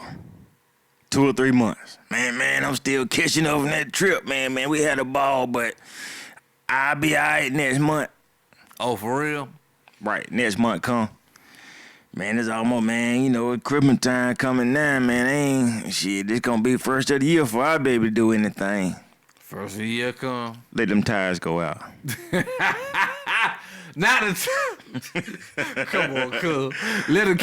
2 or 3 months. Man, I'm still catching up on that trip, man. We had a ball, but I'll be all right next month. Oh, for real? Right, next month come. Man, it's almost, man, you know, Christmas time coming now, man. This gonna be first of the year for our baby to do anything. First of the year come. Let them tires go out. Not a come on, cuz. Let them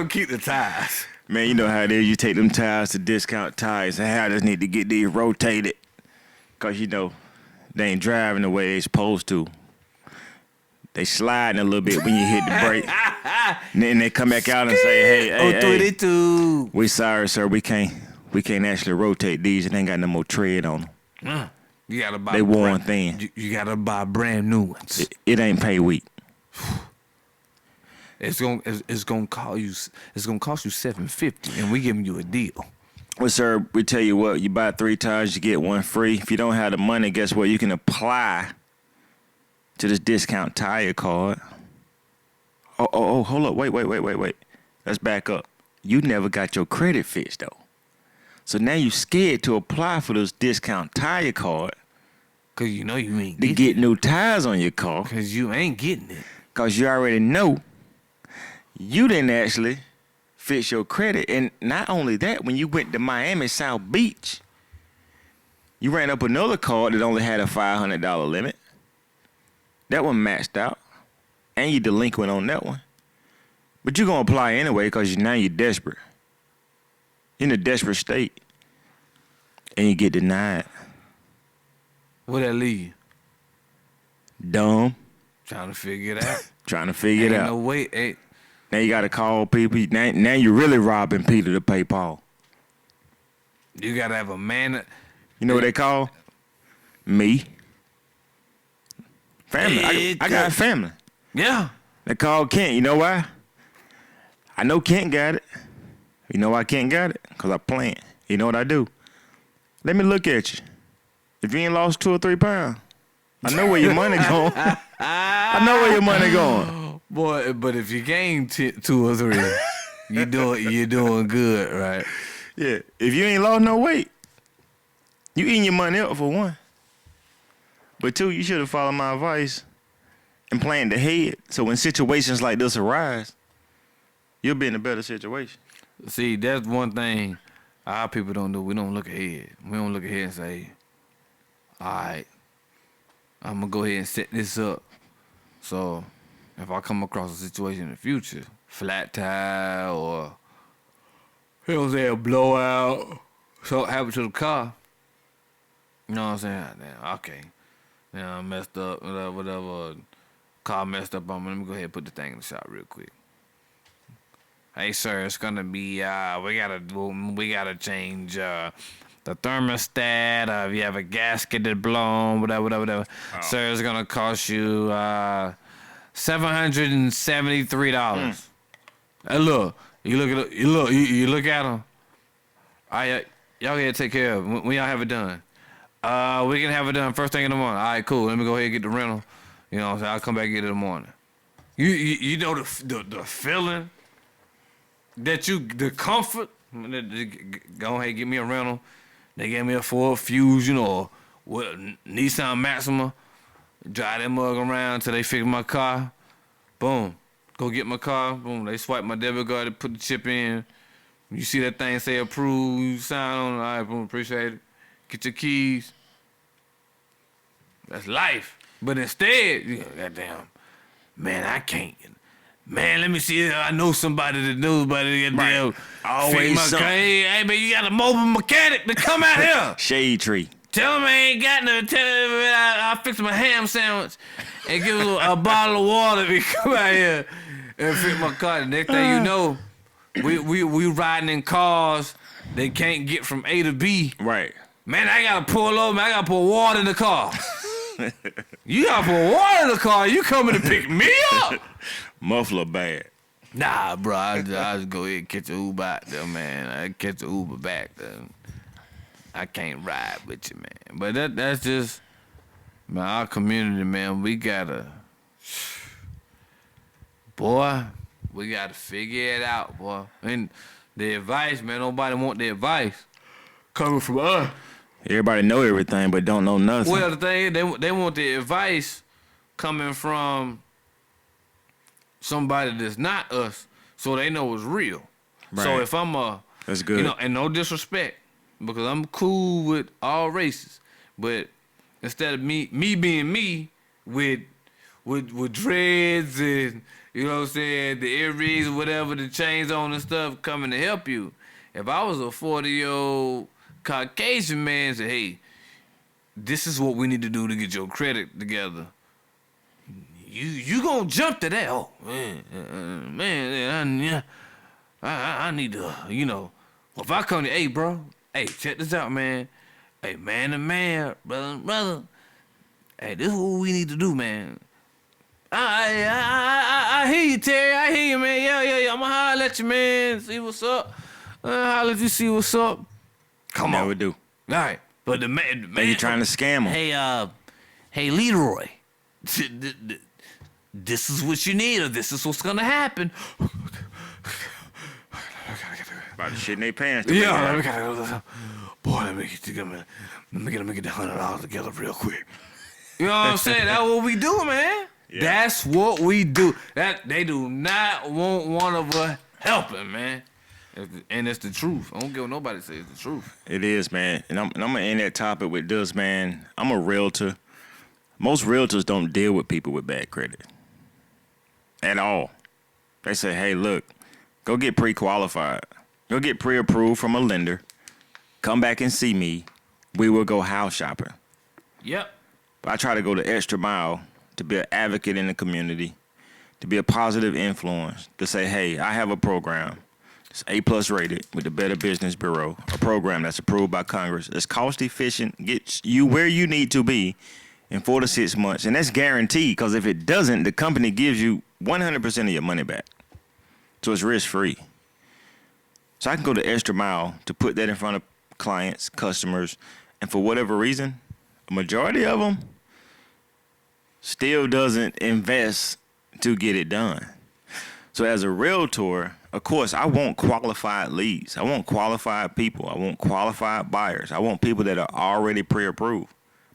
keep the tires. Man, you know how it is. You take them tires to Discount Tires and I just need to get these rotated. Cause you know, they ain't driving the way they supposed to. They sliding a little bit when you hit the brake. And then they come back out and say, hey, we sorry, sir. We can't actually rotate these. It ain't got no more tread on them. You gotta buy. They worn thin. You gotta buy brand new ones. It ain't pay week. It's gonna cost you $750, and we giving you a deal. Well, sir, we tell you what. You buy 3 tires, you get 1 free. If you don't have the money, guess what? You can apply to this discount tire card. Oh, hold up. Wait. Let's back up. You never got your credit fixed, though. So now you scared to apply for this discount tire card. Cause you know you ain't to getting get new tires on your car. Cause you ain't getting it. Cause you already know you didn't actually fix your credit. And not only that, when you went to Miami South Beach, you ran up another card that only had a $500 limit. That one maxed out. And you delinquent on that one. But you're going to apply anyway because now you're desperate. You're in a desperate state. And you get denied. Where that leave you? Dumb. Trying to figure it out. Trying to figure it out. No way. Ain't. Now you got to call people. Now you're really robbing Peter to pay Paul. You got to have a man. You know what they call? Me. Family. I got a family. Yeah. They call Kent. You know why? I know Kent got it. You know why Kent got it? Because I plan. You know what I do? Let me look at you. If you ain't lost 2 or 3 pounds, I know where your money going. I know where your money going. Boy, but if you gain 2 or 3, you're doing good, right? Yeah. If you ain't lost no weight, you eating your money up for 1. But 2, you should have followed my advice and planned ahead. So when situations like this arise, you'll be in a better situation. See, that's one thing our people don't do. We don't look ahead. We don't look ahead and say, all right, I'm going to go ahead and set this up. So if I come across a situation in the future, flat tire or, you know what I'm saying, a blowout, something happened to the car, you know what I'm saying? Damn, okay. You know, I messed up, whatever. Car messed up on me. Let me go ahead and put the thing in the shop real quick. Hey, sir, it's gonna be, we gotta change, the thermostat, if you have a gasket that blown, whatever. Oh. Sir, it's gonna cost you, $773. Hey, look, you look at them. All right, y'all here take care of it. When y'all have it done? We can have it done first thing in the morning. All right, cool. Let me go ahead and get the rental. You know what I'm saying? I'll come back and get it in the morning. You know the feeling that the comfort. Go ahead and get me a rental. They gave me a Ford Fusion or Nissan Maxima. Drive that mug around till they fix my car. Boom. Go get my car. Boom. They swipe my debit card. They put the chip in. You see that thing say approved. You sign on it. All right, boom. Appreciate it. Get your keys. That's life. But instead, goddamn, man, I can't. Man, let me see if I know somebody that knows somebody that right. Always something. Hey, man, you got a mobile mechanic to come out here. Shade tree. Tell him I ain't got no. Tell him I'll fix my ham sandwich and give him a bottle of water if he come out here and fix my car. The next thing you know, we riding in cars they can't get from A to B. Right. Man, I gotta pull over. Man, I gotta put water in the car. You gotta put water in the car. You coming to pick me up? Muffler bad. Nah, bro. I just go ahead and catch an Uber out there, man. I catch an Uber back there. I can't ride with you, man. But that's just, man, our community, man. We gotta figure it out, boy. And the advice, man, nobody want the advice coming from us. Everybody know everything, but don't know nothing. Well, the thing is, they want the advice coming from somebody that's not us, so they know it's real. Right. So if I'm that's good. You know, and no disrespect, because I'm cool with all races, but instead of me being me with dreads and, you know what I'm saying, the earrings or whatever, the chains on and stuff coming to help you. If I was a 40-year-old Caucasian man, say, hey, this is what we need to do to get your credit together. You gonna jump to that? Oh man, I need to, you know. Well, if I come to, hey, bro, hey, check this out, man. Hey, man to man, brother. Hey, this is what we need to do, man. I hear you, Terry. I hear you, man. Yeah. I'ma holler at you, man. See what's up. Holler at you, see what's up. Come on. Never do. All right. But the man you trying to scam him. Hey, Leroy. this is what you need, or this is what's gonna happen. About to shit in their pants. Yeah, let me gotta boy, let me get together. Let me get the $100 together real quick. You know what I'm saying? That's what we do, man. Yeah. That's what we do. That they do not want one of us helping, man. And it's the truth. I don't care what nobody says. It's the truth. It is, man. And I'm gonna end that topic with this, man. I'm a realtor. Most realtors don't deal with people with bad credit at all. They say, hey, look, go get pre-qualified. Go get pre-approved from a lender. Come back and see me. We will go house shopping. Yep. But I try to go the extra mile to be an advocate in the community, to be a positive influence, to say, hey, I have a program. It's A+ rated with the Better Business Bureau, a program that's approved by Congress. It's cost efficient, gets you where you need to be in 4 to 6 months. And that's guaranteed, because if it doesn't, the company gives you 100% of your money back. So it's risk-free. So I can go the extra mile to put that in front of clients, customers, and for whatever reason, a majority of them still doesn't invest to get it done. So as a realtor, of course, I want qualified leads. I want qualified people. I want qualified buyers. I want people that are already pre-approved.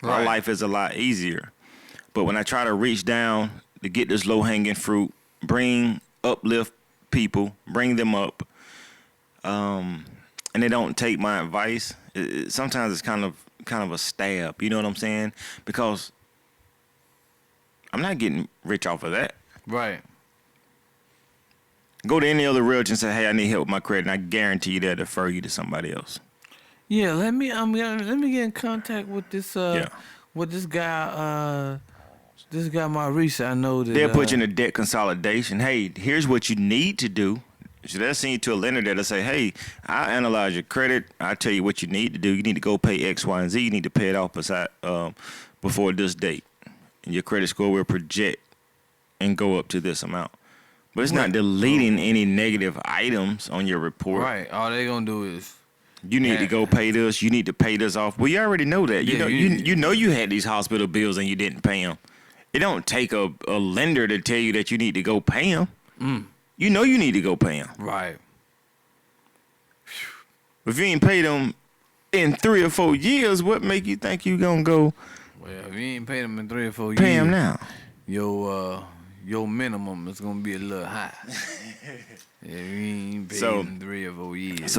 My Right. life is a lot easier. But when I try to reach down to get this low-hanging fruit, uplift people, bring them up, and they don't take my advice, sometimes it's kind of a stab. You know what I'm saying? Because I'm not getting rich off of that. Right. Go to any other realtor and say, hey, I need help with my credit, and I guarantee you they'll defer you to somebody else. Yeah. Let me get in contact with this with this guy Maurice. I know that They'll put you in a debt consolidation. Hey, here's what you need to do. So they'll send you to a lender that'll say, hey, I'll analyze your credit. I'll tell you what you need to do. You need to go pay X, Y, and Z. You need to pay it off before this date. And your credit score will project and go up to this amount. But it's not deleting any negative items on your report. Right. All they gonna do is You need to go pay this. You need to pay this off. Well, you already know that. Yeah, You know you had these hospital bills and you didn't pay them. It don't take a lender to tell you that you need to go pay them. You know you need to go pay them. right. If you ain't paid them in 3 or 4 years, what make you think you gonna go Well, if you ain't paid them in 3 or 4 years, pay them now? Your minimum is gonna be a little high. If you ain't paid So- in 3 or 4 years.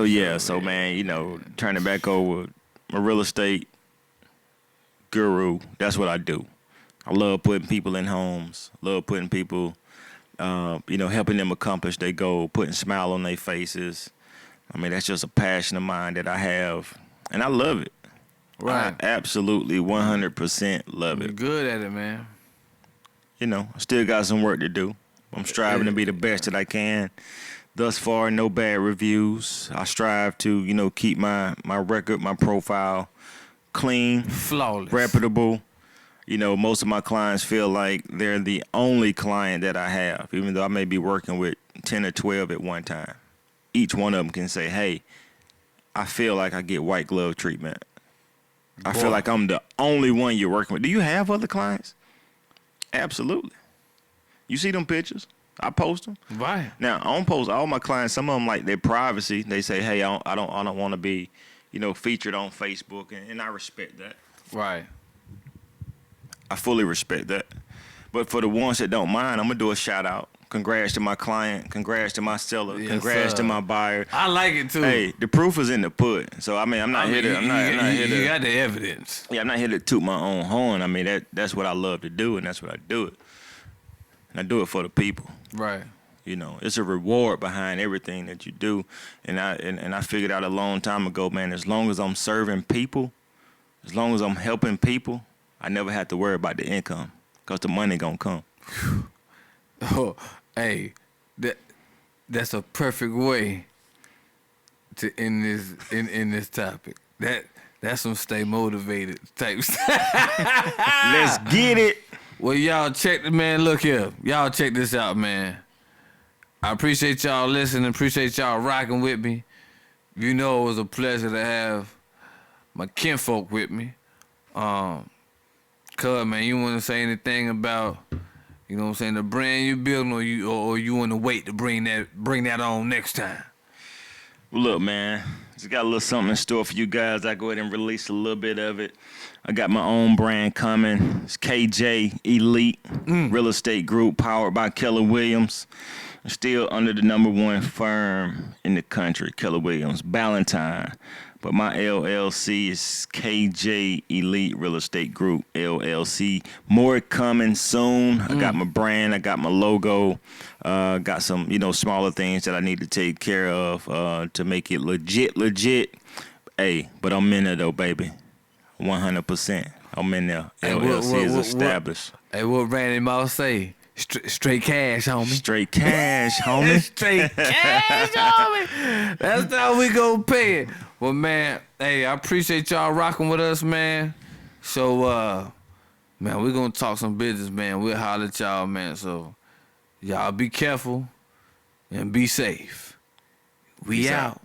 So man, turn it back over. I'm a real estate guru. That's what I do. I love putting people in homes. Love putting people, helping them accomplish their goal, putting smile on their faces. I mean, that's just a passion of mine that I have, and I love it. Right. I absolutely 100% love You're it. good at it, man. I still got some work to do. I'm striving to be the best that I can. Thus far, no bad reviews. I strive to, keep my record, my profile clean, Flawless. reputable. Most of my clients feel like they're the only client that I have, even though I may be working with 10 or 12 at one time. Each one of them can say, hey, I feel like I get white glove treatment. I Boy. feel like I'm the only one you're working with. Do you have other clients? Absolutely. You see them pictures? I post them. Right. Now, I don't post all my clients. Some of them like their privacy. They say, hey, I don't want to be, featured on Facebook, and I respect that. Right. I fully respect that. But for the ones that don't mind, I'm gonna do a shout out. Congrats to my client. Congrats to my seller. Yes, congrats sir. to my buyer. I like it too. Hey, the proof is in the pudding. So I'm not here to. I'm not here You to. got the evidence. Yeah, I'm not here to toot my own horn. I mean that's what I love to do, and that's what I do it. And I do it for the people. Right. It's a reward behind everything that you do. And I figured out a long time ago, man, as long as I'm serving people, as long as I'm helping people, I never have to worry about the income, because the money gonna come. Oh, hey, that's a perfect way to end this topic. That's some stay motivated type stuff. Let's get it. Well, y'all check the man. Look here, y'all check this out, man. I appreciate y'all listening. Appreciate y'all rocking with me. It was a pleasure to have my kinfolk with me. Cuz, man, you want to say anything about, you know what I'm saying, the brand you building, or you want to wait to bring that on next time? Well, look, man, just got a little something in store for you guys. I go ahead and release a little bit of it. I got my own brand coming. It's KJ Elite Real Estate Group, powered by Keller Williams. Still under the #1 firm in the country, Keller Williams, Ballantyne. But my LLC is KJ Elite Real Estate Group, LLC. More coming soon. I got my brand, I got my logo, got some, smaller things that I need to take care of to make it legit. Hey, but I'm in there though, baby. 100%. I'm in there. LLC is established. Hey, what Randy Moss say? Straight cash, homie. Straight cash, homie. Straight cash, homie. That's how we gonna pay it. Well, man, hey, I appreciate y'all rocking with us, man. So, man, we're gonna talk some business, man. We'll holler at y'all, man. So, y'all be careful and be safe. We Peace out. out.